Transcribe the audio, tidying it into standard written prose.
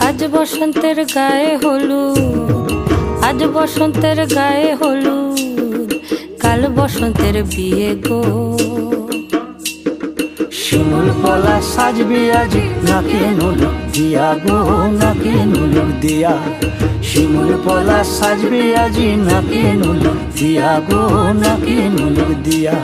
আজ বসন্তের গায়ে হলুদ, আজ বসন্তের গায়ে হলুদ, কাল বসন্তের বিয়ে গো। শিমুল পলা সাজবে আজি নাকে নুলুক দিয়া গো, নাকে নুলুক দিয়া। শিমুল পলা সাজবে আজি নাকে নুলুক দিয়া গো, নাকে নুলুক দিয়া।